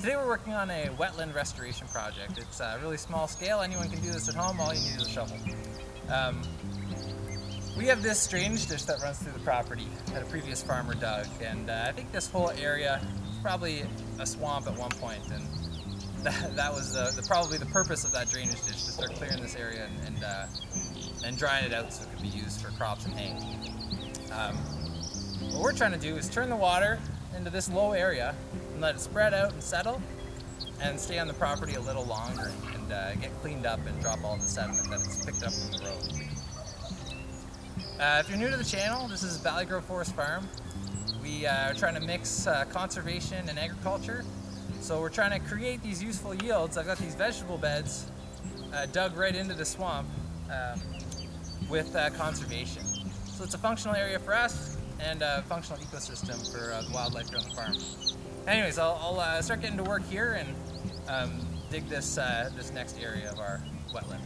Today we're working on a wetland restoration project. It's really small scale. Anyone can do this at home. All you need is a shovel. We have this drainage ditch that runs through the property that a previous farmer dug, and I think this whole area was probably a swamp at one point, and that was probably the purpose of that drainage ditch, to start clearing this area and drying it out so it could be used for crops and hay. What we're trying to do is turn the water into this low area and let it spread out and settle and stay on the property a little longer and get cleaned up and drop all the sediment that it's picked up from the road. If you're new to the channel, this is Valley Grove Forest Farm. We are trying to mix conservation and agriculture. So we're trying to create these useful yields. I've got these vegetable beds dug right into the swamp with conservation. So it's a functional area for us and a functional ecosystem for the wildlife here on the farm. Anyways, I'll start getting to work here and dig this next area of our wetland.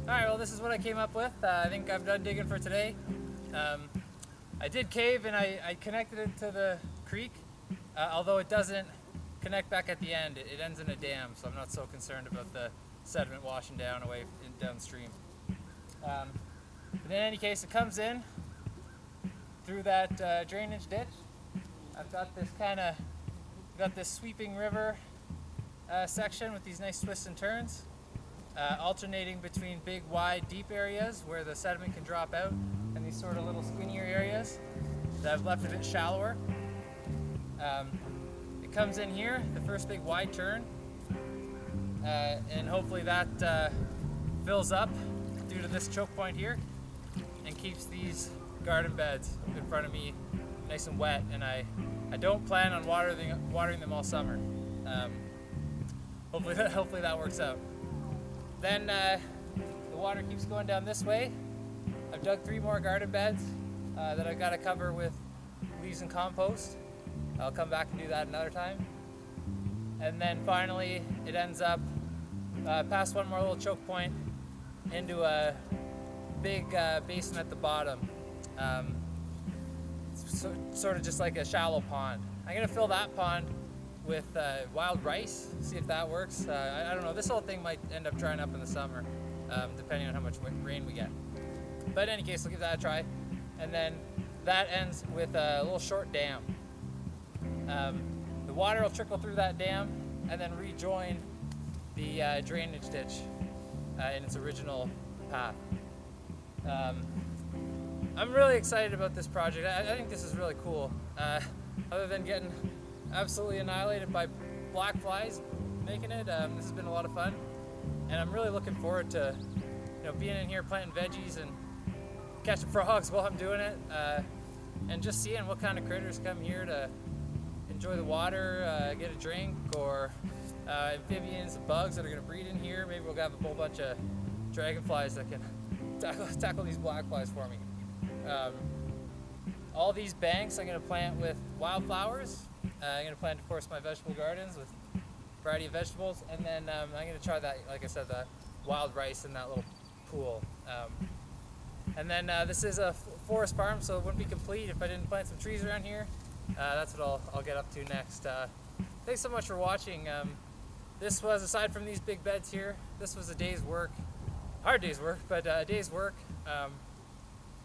Alright, well, this is what I came up with. I think I'm done digging for today. I did cave and I connected it to the creek, although it doesn't connect back at the end. It ends in a dam, so I'm not so concerned about the sediment washing down away downstream. But in any case, it comes in through that drainage ditch. I've got this sweeping river section with these nice twists and turns. Alternating between big, wide, deep areas where the sediment can drop out and these sort of little skinnier areas that I've left a bit shallower. It comes in here, the first big wide turn, and hopefully that fills up due to this choke point here and keeps these garden beds in front of me nice and wet, and I don't plan on watering them all summer. Hopefully that works out. Then the water keeps going down this way. I've dug 3 more garden beds that I've got to cover with leaves and compost. I'll come back and do that another time. And then finally it ends up past one more little choke point into a big basin at the bottom. Sort of just like a shallow pond. I'm going to fill that pond with wild rice, see if that works. I don't know, this whole thing might end up drying up in the summer, depending on how much rain we get. But in any case, we'll give that a try. And then that ends with a little short dam. The water will trickle through that dam and then rejoin the drainage ditch in its original path. I'm really excited about this project. I think this is really cool. Other than getting absolutely annihilated by black flies making it, this has been a lot of fun, and I'm really looking forward to being in here planting veggies and catching frogs while I'm doing it, and just seeing what kind of critters come here to enjoy the water, get a drink, or amphibians and bugs that are going to breed in here. Maybe we'll have a whole bunch of dragonflies that can tackle these black flies for me. All these banks I'm going to plant with wildflowers. I'm going to plant, of course, my vegetable gardens with a variety of vegetables, and then I'm going to try that, like I said, that wild rice in that little pool. And then this is a forest farm, so it wouldn't be complete if I didn't plant some trees around here. That's what I'll get up to next. Thanks so much for watching. This was, aside from these big beds here, this was a day's work. Hard day's work, but a day's work.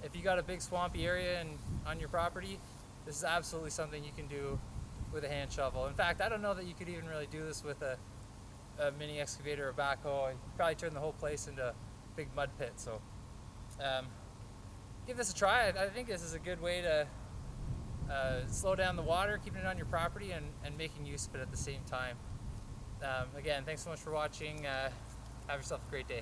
If you got a big swampy area on your property, this is absolutely something you can do with a hand shovel. In fact, I don't know that you could even really do this with a mini excavator or backhoe. You'd probably turn the whole place into a big mud pit. So give this a try. I think this is a good way to slow down the water, keeping it on your property, and making use of it at the same time. Again, thanks so much for watching. Have yourself a great day.